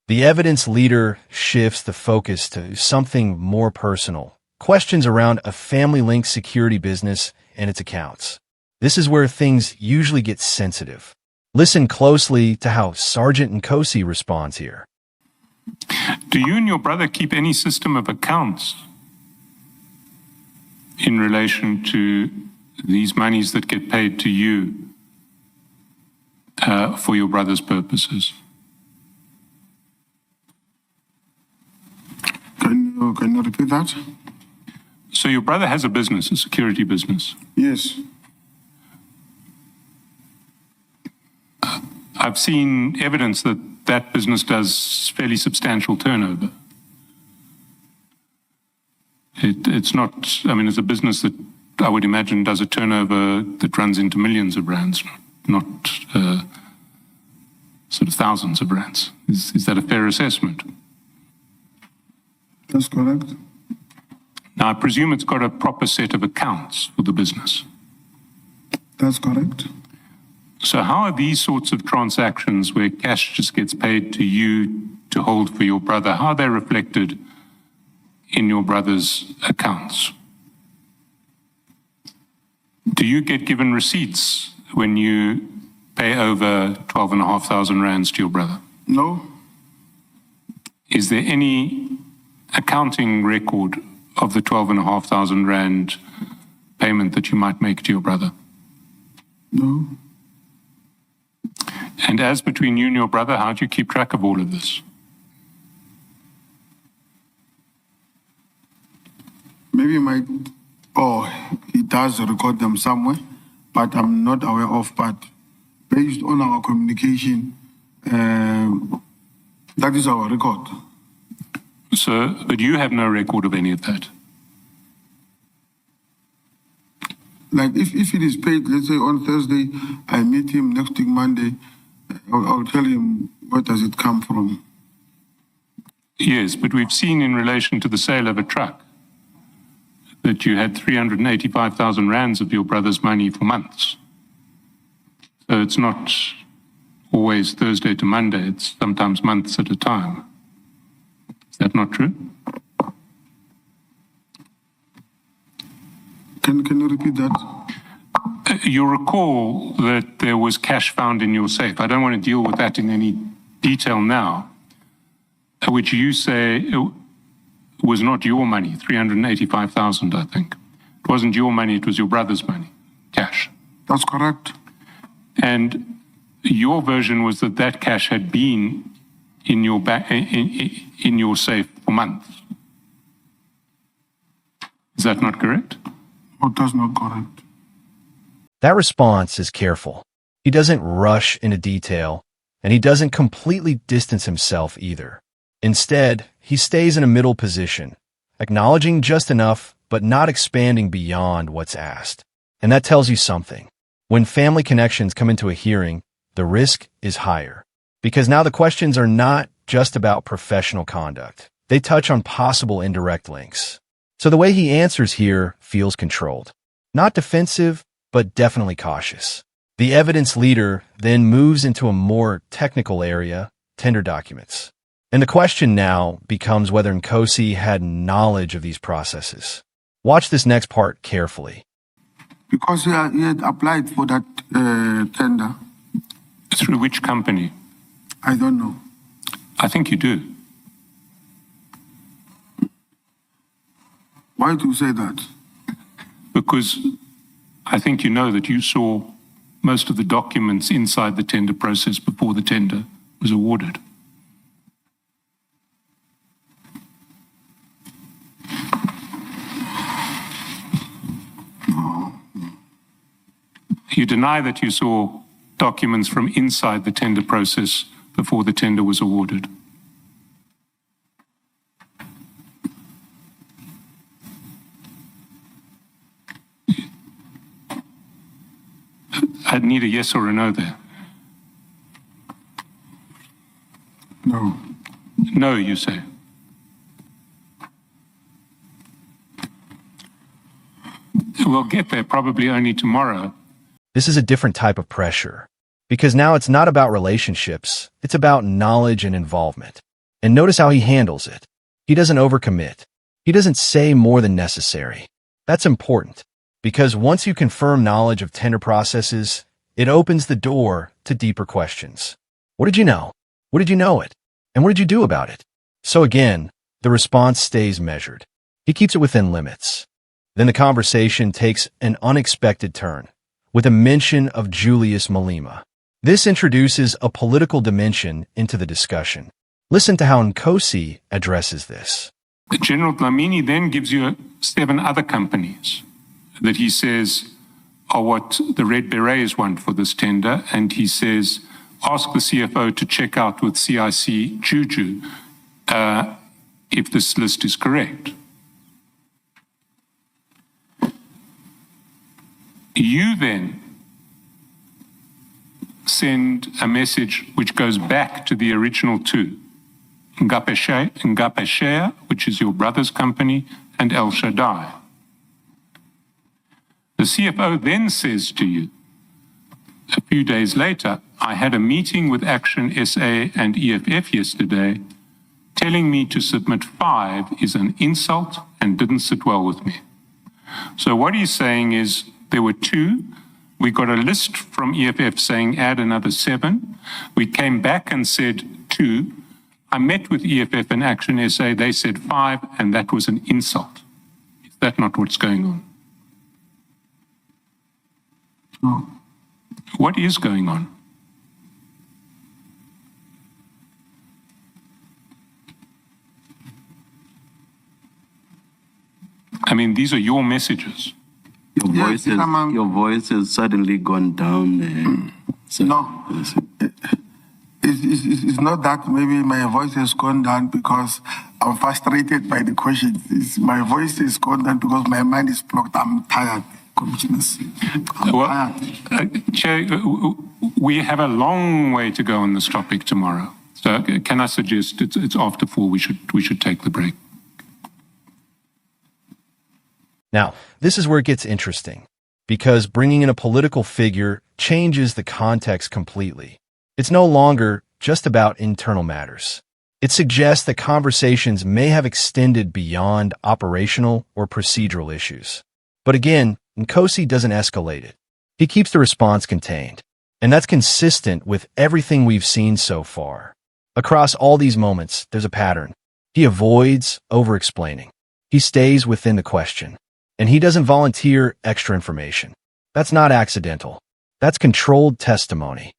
The evidence leader shifts the focus to something more personal. Questions around a family-linked security business and its accounts. This is where things usually get sensitive. Listen closely to how Sergeant Nkosi responds here. Do you and your brother keep any system of accounts in relation to these monies that get paid to you for your brother's purposes? Can you repeat that? So your brother has a business, a security business. Yes. I've seen evidence that that business does fairly substantial turnover. It's not, I mean, it's a business that I would imagine does a turnover that runs into millions of rands, not sort of thousands of rands. Is that a fair assessment? That's correct. Now, I presume it's got a proper set of accounts for the business. That's correct. So how are these sorts of transactions where cash just gets paid to you to hold for your brother, how are they reflected in your brother's accounts? Do you get given receipts when you pay over 12,500 rands to your brother? No. Is there any accounting record of the 12,500 rand payment that you might make to your brother? No. And as between you and your brother, how do you keep track of all of this? Maybe he does record them somewhere, but I'm not aware of. But based on our communication, that is our record. So, but you have no record of any of that? Like if it is paid, let's say on Thursday, I meet him next week Monday, I'll tell him where does it come from. Yes, but we've seen in relation to the sale of a truck that you had 385,000 rands of your brother's money for months. So it's not always Thursday to Monday, it's sometimes months at a time. Is that not true? Can you repeat that? You recall that there was cash found in your safe. I don't want to deal with that in any detail now, which you say was not your money, 385,000, I think. It wasn't your money, it was your brother's money, cash. That's correct. And your version was that that cash had been in your in your safe for months. Is that not correct? Oh, that's not correct. That response is careful. He doesn't rush into detail, and he doesn't completely distance himself either. Instead, he stays in a middle position, acknowledging just enough, but not expanding beyond what's asked. And that tells you something. When family connections come into a hearing, the risk is higher. Because now the questions are not just about professional conduct. They touch on possible indirect links. So the way he answers here feels controlled. Not defensive, but definitely cautious. The evidence leader then moves into a more technical area, tender documents. And the question now becomes whether Nkosi had knowledge of these processes. Watch this next part carefully. Because he had applied for that tender. Through which company? I don't know. I think you do. Why do you say that? Because I think you know that you saw most of the documents inside the tender process before the tender was awarded. No. You deny that you saw documents from inside the tender process before the tender was awarded. I'd need a yes or a no there. No. No, you say. We'll get there probably only tomorrow. This is a different type of pressure. Because now it's not about relationships, it's about knowledge and involvement. And notice how he handles it. He doesn't overcommit. He doesn't say more than necessary. That's important, because once you confirm knowledge of tender processes, it opens the door to deeper questions. What did you know? What did you know it? And what did you do about it? So again, the response stays measured. He keeps it within limits. Then the conversation takes an unexpected turn, with a mention of Julius Malema. This introduces a political dimension into the discussion. Listen to how Nkosi addresses this. General Dlamini then gives you 7 other companies that he says are what the Red Berets want for this tender, and he says, ask the CFO to check out with CIC Juju if this list is correct. You then send a message which goes back to the original 2, Ngapeshea, which is your brother's company, and El Shaddai. The CFO then says to you, a few days later, I had a meeting with Action SA and EFF yesterday, telling me to submit 5 is an insult and didn't sit well with me. So what he's saying is there were 2. We got a list from EFF saying add another 7. We came back and said 2. I met with EFF and Action SA. They said 5, and that was an insult. Is that not what's going on? No. What is going on? I mean, these are your messages. Your voice has suddenly gone down. No, it's not that maybe my voice has gone down because I'm frustrated by the questions. My voice has gone down because my mind is blocked. I'm tired, Commissioners. Tired. Chair, we have a long way to go on this topic tomorrow. So can I suggest it's after 4 we should take the break? Now, this is where it gets interesting, because bringing in a political figure changes the context completely. It's no longer just about internal matters. It suggests that conversations may have extended beyond operational or procedural issues. But again, Nkosi doesn't escalate it. He keeps the response contained, and that's consistent with everything we've seen so far. Across all these moments, there's a pattern. He avoids over-explaining. He stays within the question. And he doesn't volunteer extra information. That's not accidental. That's controlled testimony.